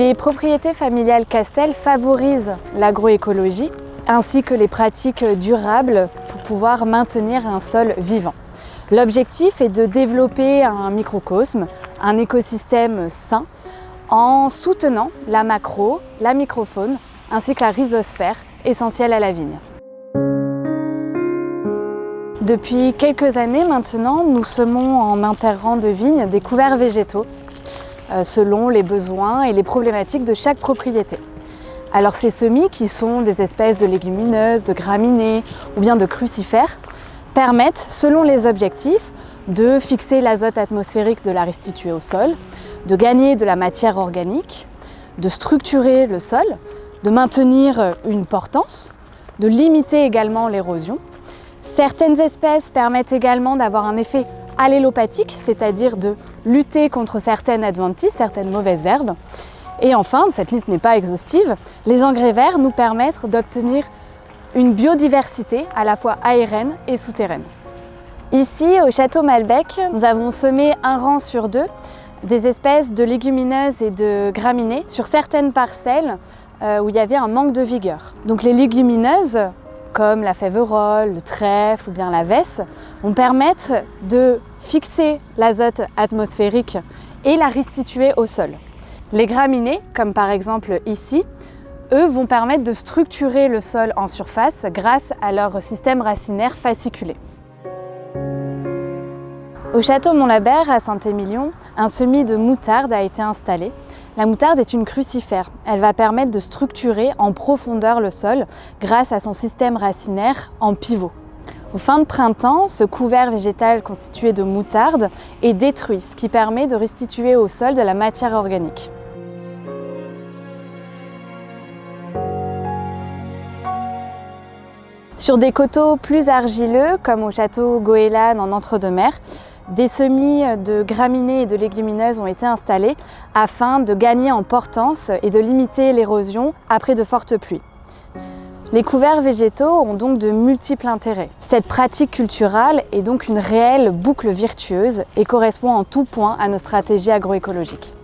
Les propriétés familiales Castel favorisent l'agroécologie ainsi que les pratiques durables pour pouvoir maintenir un sol vivant. L'objectif est de développer un microcosme, un écosystème sain, en soutenant la macro, la microfaune ainsi que la rhizosphère essentielle à la vigne. Depuis quelques années maintenant, nous semons en interrang de vignes des couverts végétaux selon les besoins et les problématiques de chaque propriété. Alors ces semis, qui sont des espèces de légumineuses, de graminées ou bien de crucifères, permettent, selon les objectifs, de fixer l'azote atmosphérique, de la restituer au sol, de gagner de la matière organique, de structurer le sol, de maintenir une portance, de limiter également l'érosion. Certaines espèces permettent également d'avoir un effet allélopathique, c'est-à-dire de lutter contre certaines adventices, certaines mauvaises herbes. Et enfin, cette liste n'est pas exhaustive, les engrais verts nous permettent d'obtenir une biodiversité à la fois aérienne et souterraine. Ici, au Château Malbec, nous avons semé un rang sur deux des espèces de légumineuses et de graminées sur certaines parcelles où il y avait un manque de vigueur. Donc les légumineuses, comme la féverolle, le trèfle ou bien la vesse, vont permettre de fixer l'azote atmosphérique et la restituer au sol. Les graminées, comme par exemple ici, eux vont permettre de structurer le sol en surface grâce à leur système racinaire fasciculé. Au château Montlabert, à Saint-Émilion, un semis de moutarde a été installé. La moutarde est une crucifère. Elle va permettre de structurer en profondeur le sol grâce à son système racinaire en pivot. Au fin de printemps, ce couvert végétal constitué de moutarde est détruit, ce qui permet de restituer au sol de la matière organique. Sur des coteaux plus argileux, comme au château Goélanne en Entre-deux-Mers, des semis de graminées et de légumineuses ont été installés afin de gagner en portance et de limiter l'érosion après de fortes pluies. Les couverts végétaux ont donc de multiples intérêts. Cette pratique culturale est donc une réelle boucle virtueuse et correspond en tout point à nos stratégies agroécologiques.